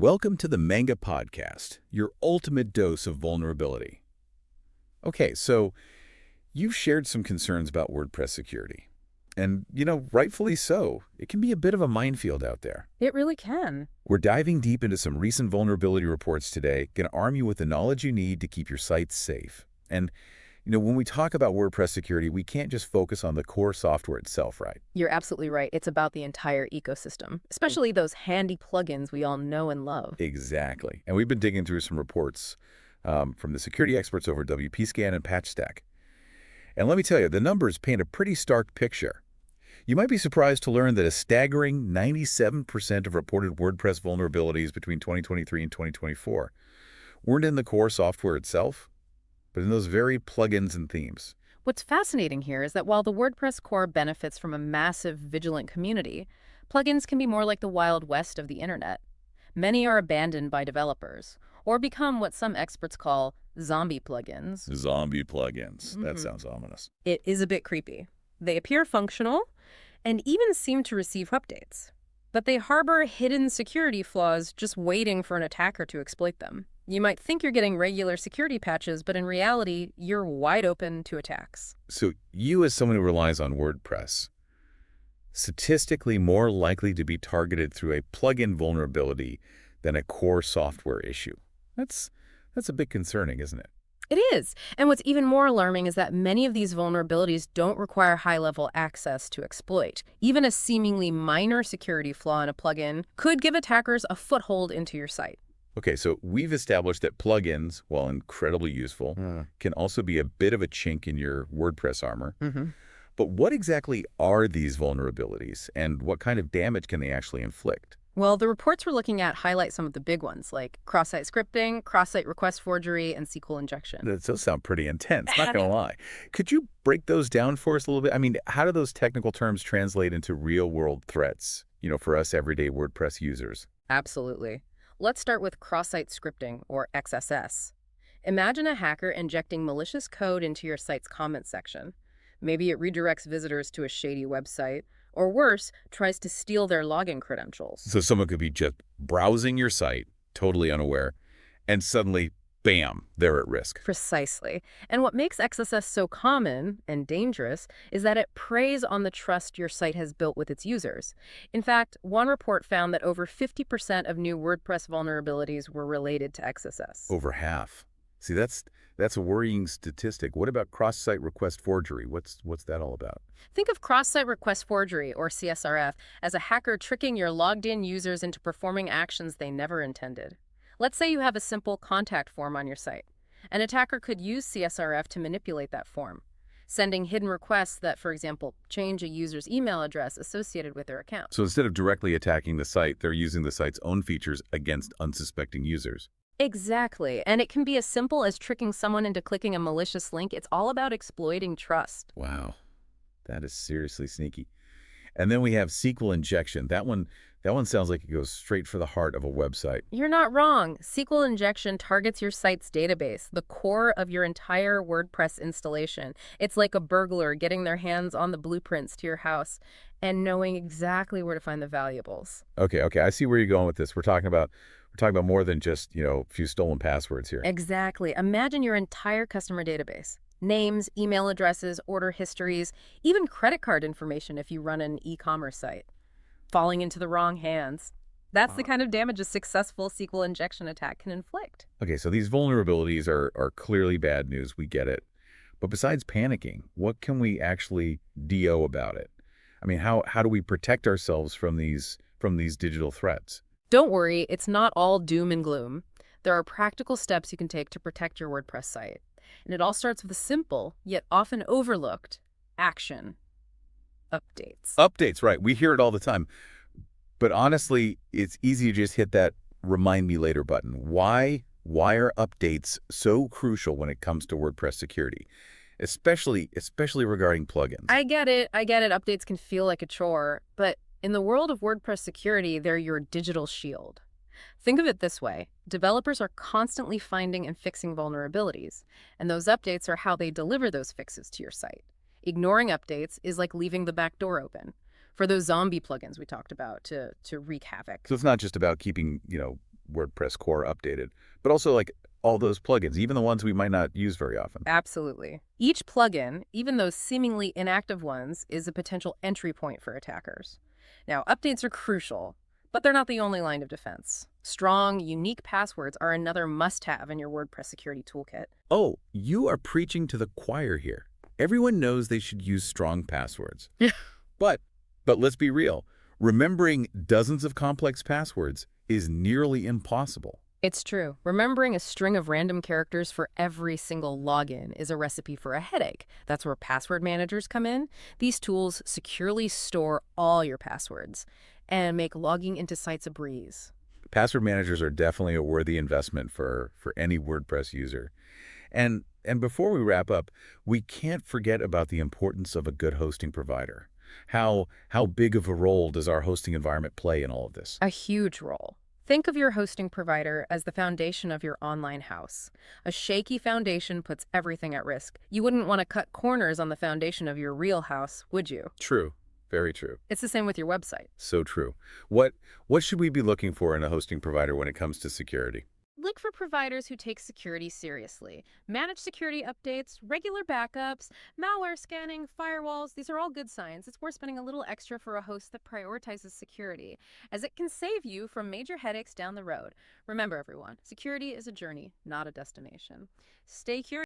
Welcome to the Menga podcast, your ultimate dose of vulnerability. Okay, so you've shared some concerns about WordPress security. And, rightfully so. It can be a bit of a minefield out there. It really can. We're diving deep into some recent vulnerability reports today, going to arm you with the knowledge you need to keep your site safe. And, when we talk about WordPress security, we can't just focus on the core software itself, right? You're absolutely right. It's about the entire ecosystem, especially those handy plugins we all know and love. Exactly. And we've been digging through some reports from the security experts over at WPScan and Patchstack. And let me tell you, the numbers paint a pretty stark picture. You might be surprised to learn that a staggering 97% of reported WordPress vulnerabilities between 2023 and 2024 weren't in the core software itself, but in those very plugins and themes. What's fascinating here is that while the WordPress core benefits from a massive, vigilant community, plugins can be more like the Wild West of the internet. Many are abandoned by developers, or become what some experts call zombie plugins. Zombie plugins. That sounds ominous. It is a bit creepy. They appear functional and even seem to receive updates, but they harbor hidden security flaws just waiting for an attacker to exploit them. You might think you're getting regular security patches, but in reality, you're wide open to attacks. So you, as someone who relies on WordPress, statistically more likely to be targeted through a plugin vulnerability than a core software issue. That's a bit concerning, isn't it? It is. And what's even more alarming is that many of these vulnerabilities don't require high-level access to exploit. Even a seemingly minor security flaw in a plugin could give attackers a foothold into your site. Okay, so we've established that plugins, while incredibly useful, can also be a bit of a chink in your WordPress armor. But what exactly are these vulnerabilities, and what kind of damage can they actually inflict? Well, the reports we're looking at highlight some of the big ones, like cross-site scripting, cross-site request forgery, and SQL injection. That does sound pretty intense, not going to lie. Could you break those down for us a little bit? I mean, how do those technical terms translate into real-world threats, for us everyday WordPress users? Absolutely. Let's start with cross-site scripting, or XSS. Imagine a hacker injecting malicious code into your site's comment section. Maybe it redirects visitors to a shady website, or worse, tries to steal their login credentials. So someone could be just browsing your site, totally unaware, and suddenly, bam, they're at risk. Precisely. And what makes XSS so common and dangerous is that it preys on the trust your site has built with its users. In fact, one report found that over 50% of new WordPress vulnerabilities were related to XSS. Over half. See, that's a worrying statistic. What about cross-site request forgery? What's that all about? Think of cross-site request forgery, or CSRF, as a hacker tricking your logged-in users into performing actions they never intended. Let's say you have a simple contact form on your site. An attacker could use CSRF to manipulate that form, sending hidden requests that, for example, change a user's email address associated with their account. So instead of directly attacking the site, they're using the site's own features against unsuspecting users. Exactly. And it can be as simple as tricking someone into clicking a malicious link. It's all about exploiting trust. Wow. That is seriously sneaky. And then we have SQL injection. That one sounds like it goes straight for the heart of a website. You're not wrong. SQL injection targets your site's database, the core of your entire WordPress installation. It's like a burglar getting their hands on the blueprints to your house and knowing exactly where to find the valuables. Okay. I see where you're going with this. We're talking about more than just, a few stolen passwords here. Exactly. Imagine your entire customer database. Names, email addresses, order histories, even credit card information if you run an e-commerce site. Falling into the wrong hands. That's the kind of damage a successful SQL injection attack can inflict. Okay, so these vulnerabilities are clearly bad news. We get it. But besides panicking, what can we actually do about it? I mean, how do we protect ourselves from these digital threats? Don't worry, it's not all doom and gloom. There are practical steps you can take to protect your WordPress site. And it all starts with a simple, yet often overlooked, action. Updates. Updates, right. We hear it all the time. But honestly, it's easy to just hit that remind me later button. Why are updates so crucial when it comes to WordPress security? Especially regarding plugins. I get it. Updates can feel like a chore, but in the world of WordPress security, they're your digital shield. Think of it this way. Developers are constantly finding and fixing vulnerabilities, and those updates are how they deliver those fixes to your site. Ignoring updates is like leaving the back door open for those zombie plugins we talked about to wreak havoc. So it's not just about keeping, WordPress core updated, but also like all those plugins, even the ones we might not use very often. Absolutely. Each plugin, even those seemingly inactive ones, is a potential entry point for attackers. Now, updates are crucial, but they're not the only line of defense. Strong, unique passwords are another must-have in your WordPress security toolkit. Oh, you are preaching to the choir here. Everyone knows they should use strong passwords. But, but let's be real. Remembering dozens of complex passwords is nearly impossible. It's true. Remembering a string of random characters for every single login is a recipe for a headache. That's where password managers come in. These tools securely store all your passwords and make logging into sites a breeze. Password managers are definitely a worthy investment for any WordPress user. And before we wrap up, we can't forget about the importance of a good hosting provider. How big of a role does our hosting environment play in all of this? A huge role. Think of your hosting provider as the foundation of your online house. A shaky foundation puts everything at risk. You wouldn't want to cut corners on the foundation of your real house, would you? True. Very true. It's the same with your website. So true. What should we be looking for in a hosting provider when it comes to security? Look for providers who take security seriously. Manage security updates, regular backups, malware scanning, firewalls. These are all good signs. It's worth spending a little extra for a host that prioritizes security, as it can save you from major headaches down the road. Remember, everyone, security is a journey, not a destination. Stay curious.